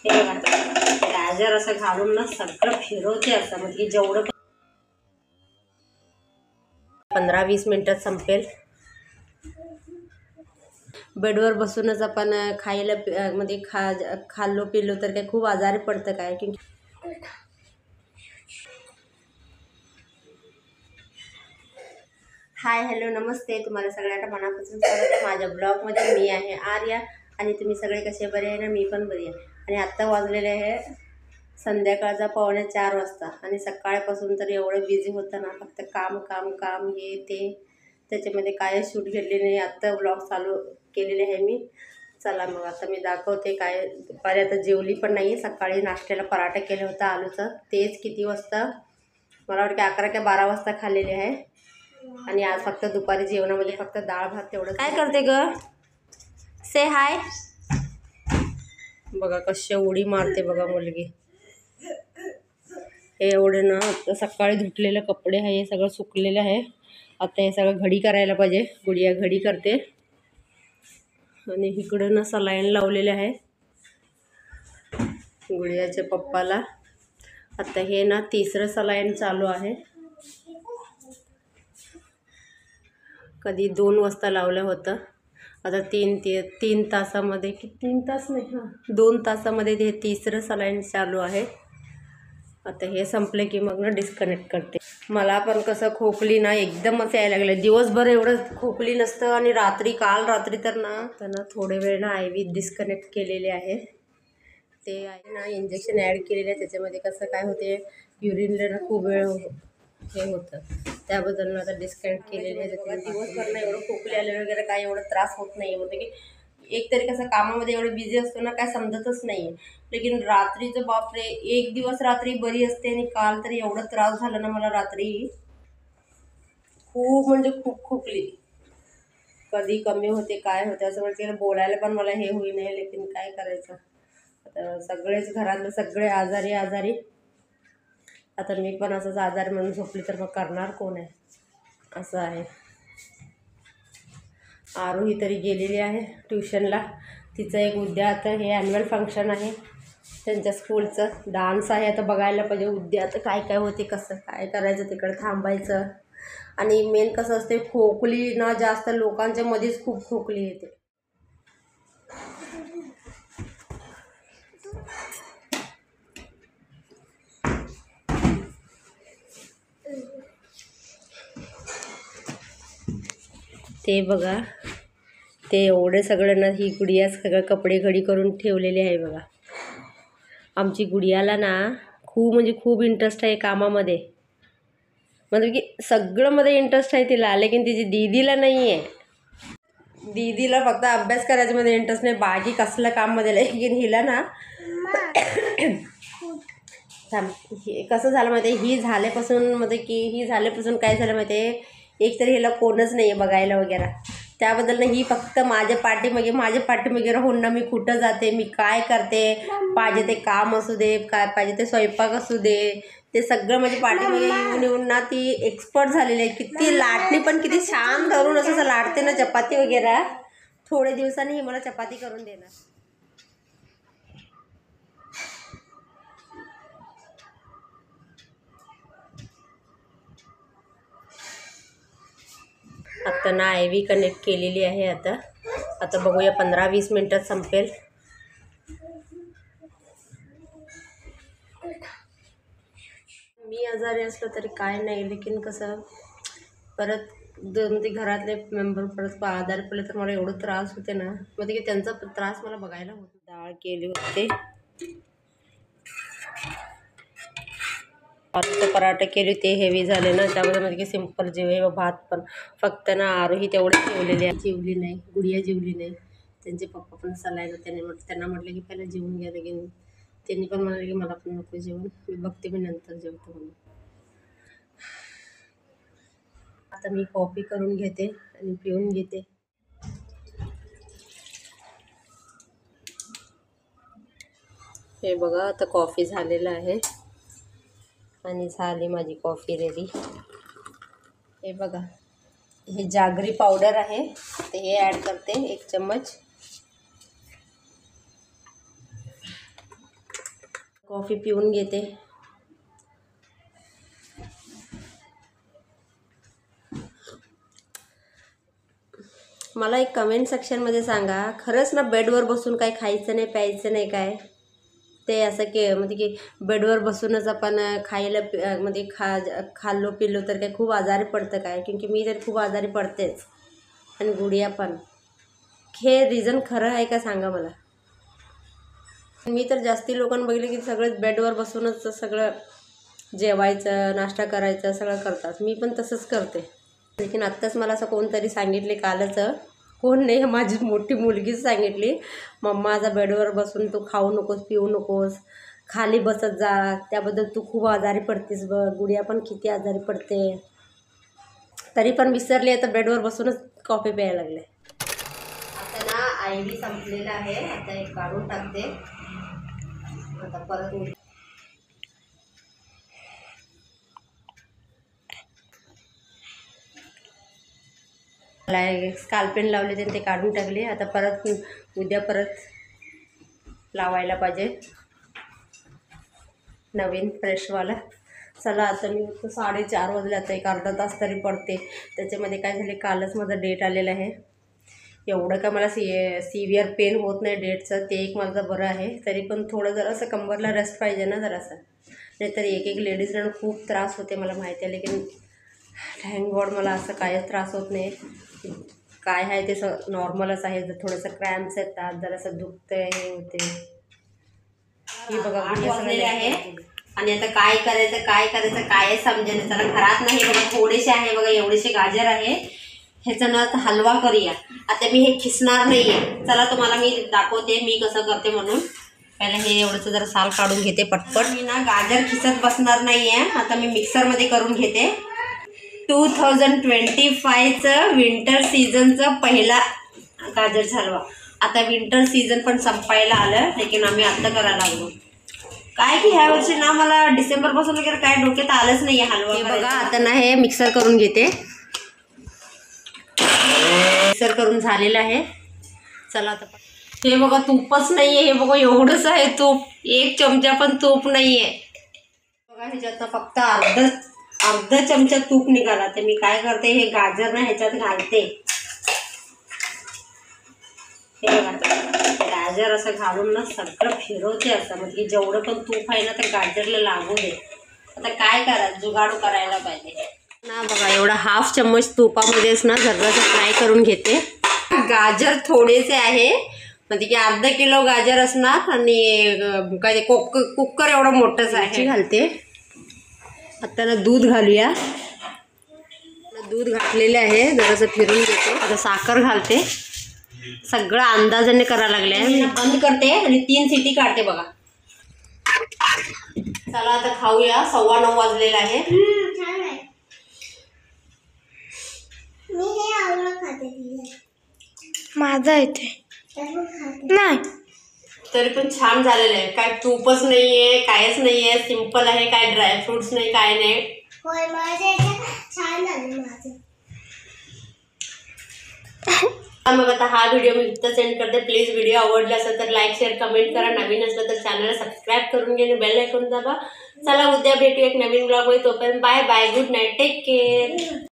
हे बघा गाजर असं घालून ना सगळं फिरवते असं, म्हणजे जेवढं 15-20 मिनिटात संपेल. बेडवर बसूनच आपण खायला म्हणजे खाल्लो पिलो तर काय खूप आजारी पडतं काय की. हाय हॅलो नमस्ते, तुम्हाला सगळ्यांना मनापासून स्वागत आहे माझ्या ब्लॉगमध्ये. मी आहे आर्या आणि तुम्ही सगळे कसे बरे आहे ना? मी पण बरी आहे. आणि आत्ता वाजलेले आहे संध्याकाळचा 3:45 वाजता आणि सकाळपासून तर एवढं बिझी होतं ना, फक्त काम काम काम हे ते, त्याच्यामध्ये काय शूट घेतले नाही. आत्ता ब्लॉग चालू केलेले आहे मी. चला मग आता मी दाखवते काय. दुपारी आता जेवली पण नाही. सकाळी नाश्त्याला पराठा केलं होतं आलूचं, तेच किती वाजता, मला वाटतं 11 का 12 वाजता खाल्लेले आहे. आणि आज फक्त दुपारी जेवणामध्ये फक्त डाळ भात तेवढं. काय करते ग? से हाय. बघा कशी उडी मारते बघा मुलगी. हे एवढे ना आता सकाळी धुतलेले कपडे आहे, हे सगळं सुकलेलं आहे. आता हे सगळं घडी करायला पाहिजे. गुडिया घडी करते. आणि इकडं ना सलाईन लावलेले आहे गुडियाच्या पप्पाला. आता हे ना 3रं सलाईन चालू आहे. कधी 2 वाजता लावलं होतं, आता 3 तासामध्ये की 3 तास नाही, हां 2 तासामध्ये ते 3रं सलाईन चालू आहे. आता हे संपले की मग ना डिस्कनेक्ट करते. मला पण कसं खोकली ना एकदमच यायला लागलं. दिवसभर एवढं खोकली नसतं आणि काल रात्री तर ना थोडे वेळ ना IV डिस्कनेक्ट केलेले आहे. ते आहे ना इंजेक्शन ॲड केलेले आहे. त्याच्यामध्ये कसं काय होते, युरिनला ना खूप वेळ हे होतं, त्याबद्दल आता डिस्कनेक्ट केलेले आहे. दिवसभर ना एवढं खोकले आले वगैरे काय एवढं त्रास होत नाही. म्हणजे की एकतरी कसं कामामध्ये एवढं बिझी असतो ना, काय समजतच नाही. लेकिन रात्रीचं बापरे, एक दिवस रात्री बरी असते आणि काल तरी एवढं त्रास झाला ना मला रात्री, खूप म्हणजे खूप खोकली. कधी कमी होते काय होते असं वाटतं, बोलायला पण मला हे होई नाही. लेकिन काय करायचं आता, सगळेच घरातले सगळे आजारी. आता मी पण असंच आजारी म्हणून झोपली तर मग करणार कोण आहे, असं आहे. आरोही तरी गेलेली आहे ट्युशनला. तिचं एक उद्या आता हे ॲन्युअल फंक्शन आहे त्यांच्या स्कूलचं, डान्स आहे. आता बघायला पाहिजे उद्या आता काय काय होते, कसं काय करायचं, तिकडे थांबायचं. आणि मेन कसं असते, खोकली ना जास्त लोकांच्या मध्येच खूप खोकली येते. ते बघा, ते एवढे सगळं ना, ही गुडिया सगळं कपडे घडी करून ठेवलेले आहे बघा. आमची गुडियाला ना खूप म्हणजे खूप इंटरेस्ट आहे कामामध्ये, म्हणजे की सगळं मध्ये इंटरेस्ट आहे तिला. लेकिन तिची दीदीला नाही आहे. दीदीला फक्त अभ्यास करायच्यामध्ये इंटरेस्ट नाही, बाकी कसलं काममध्ये. लेकिन हिला ना कसं झालं माहिती आहे, ही झाल्यापासून काय झालं माहिती आहे, एकतरी हिला कोणच नाही आहे बघायला वगैरे. त्याबद्दल ना ही फक्त माझ्या पाठीमागे राहून ना मी कुठं जाते, मी काय करते, पाहिजे ते काम असू दे, काय पाहिजे ते स्वयंपाक असू दे, ते सगळं माझ्या पाठीमागे येऊन ना ती एक्सपर्ट झालेली आहे. किती लाटणी पण किती छान धरून असं लाटते ना चपाती वगैरे. थोडे दिवसांनी ही मला चपाती करून देणार. आता ना IV कनेक्ट केलेली आहे. आता बघूया 15-20 मिनिटात संपेल. मी आजारी असलो तरी काय नाही, लेकिन कसं परत म्हणजे घरातले मेंबर परत आजारी पडले तर मला एवढं त्रास होते ना, म्हणजे की त्यांचा त्रास मला बघायला होतो. डाळ केली होते, आलूचं पराठा केले, ते हेवी झाले ना, त्यामध्ये म्हणजे की सिंपल जेवे भात. पण फक्त ना आरोही तेवढे जेवलेले आहे, जेवली नाही, गुडिया जेवली नाही. त्यांचे पप्पा पण सलायला त्यांना म्हटलं की पहिला जेवून घ्या. लगेन त्यांनी पण म्हणाले की मला पण नको जेवण, मी बघते मी नंतर जेवतो म्हणून. आता मी कॉफी करून घेते आणि पिऊन घेते. हे बघा आता कॉफी झालेलं आहे आणि झाली माझी कॉफी रेडी. हे बघा, हे जागरी पावडर आहे, ते हे ॲड करते 1 चम्मच. कॉफी पिऊन घेते. मला एक कमेंट सेक्शनमध्ये सांगा, खरंच ना बेडवर बसून काही खायचं नाही प्यायचं नाही काय? ते असं म्हणजे की बेडवर बसूनच आपण खायला म्हणजे खाल्लो पिलो तर काय खूप आजारी पडतं काय? क्योंकि मी तर खूप आजारी पडतेच आणि गुडिया पण. हे रिझन खरं आहे का सांगा मला. मी तर जास्ती लोकांना बघितलं की सगळं बेडवर बसूनच सगळं जेवायचं नाश्ता करायचं सगळं करतात. मी पण तसंच करते. लेकिन आत्ताच मला असं कोणतरी सांगितले कालच, कोण नाही माझी मोठी मुलगीच सांगितली, मम्मा आता बेडवर बसून तू खाऊ नकोस पिऊ नकोस, खाली बसत जा, त्याबद्दल तू खूप आजारी पडतेस बघ. गुडिया पण किती आजारी पडते. तरी पण विसरली, आता बेडवर बसूनच कॉफी प्यायला लागले. आता ना IV संपलेला आहे, आता एक काढून टाकते. आता परत स्काल्पेन लावले ते काढून टाकले. आता परत उद्या परत लावायला पाहिजे नवीन फ्रेशवाला. चला आता मी 4:30 वाजले, आता एक अर्धा तास तरी पडते. त्याच्यामध्ये काय झाले, कालच माझं डेट आलेलं आहे. एवढं का मला सिव्हिअर पेन होत नाही डेटचं, ते एक माझं बरं आहे. तरी पण थोडं जरासं कंबरला रेस्ट पाहिजे ना जरासं, नाहीतर एक लेडीजला खूप त्रास होते मला माहिती आहे. लेकिन थँक गॉड मला असं काहीच त्रास होत नाही. काय आहे ते नॉर्मलच आहे. थोडंसं क्रॅम्प्स येतात, जरासं दुखतं हे होते. हे बघा वाजलेले आहे आणि आता काय करायचं काय समजेल. जरा घरात नाही बघा, थोडेसे आहे बघा, एवढेसे गाजर आहे. ह्याचा ना हलवा करूया. आता मी हे खिसणार नाही आहे. चला तुम्हाला मी दाखवते मी कसं करते म्हणून. पहिला हे एवढंचं जरा साल काढून घेते पटपट. मी ना गाजर खिसत बसणार नाही आहे. आता मी मिक्सरमध्ये करून घेते. 2025चं विंटर सीझनचं पहिला गाजर हलवा. आता विंटर सीझन पण संपायला आलं, लेकिन आम्ही आत्ता करायला लागलो. काय की ह्या वर्षी ना मला डिसेंबरपासून वगैरे काय डोक्यात आलंच नाही आहे हलवा. बघा आता ना हे मिक्सर करून घेते. मिक्सर करून झालेलं आहे. चला आता हे बघा तूपच नाही आहे. हे बघा एवढंच आहे तूप, 1 चमचा पण तूप नाही आहे बघा. ह्याच्यात फक्त अर्धा चमचा तूप निघाला. तर मी काय करते, हे गाजर ना ह्याच्यात घालते. हे बघा गाजर असं घालून ना सगळं फिरवते असं, म्हणजे जेवढं पण तूप आहे ना ते गाजरला लागू दे. आता काय करायचं, जुगाडू करायला पाहिजे ना. बघा एवढा हाफ चम्मच तुपामध्येच ना जरासं फ्राय करून घेते. गाजर थोडेसे आहे, म्हणजे की अर्धा किलो गाजर असणार आणि काय ते कुकर एवढं मोठंच आहे. घालते आता ना दूध घालूया. दूध घातलेले आहे, जरासं फिरून घेते. आता साखर घालते. सगळं अंदाजाने करायला लागले. मी बंद करते आणि 3 सिटी काढते बघा. चला आता खाऊया. 9:15 वाजलेला आहे. माझा इथे नाही, तरी पण छान झालेलं आहे. काय तूपच नाहीये, कायच नाहीये, सिंपल आहे. काय ड्रायफ्रुट्स नाही, काय नाही. मग आता हा व्हिडिओ मी इथं सेंड करते. प्लीज व्हिडिओ आवडला असेल तर लाईक शेअर कमेंट करा. नवीन असलं तर चॅनलला सबस्क्राईब करून घे, बेल आयकॉन दाबा. चला उद्या भेटू एक नवीन ब्लॉग मध्ये. तोपर्यंत bye bye, good night, take care.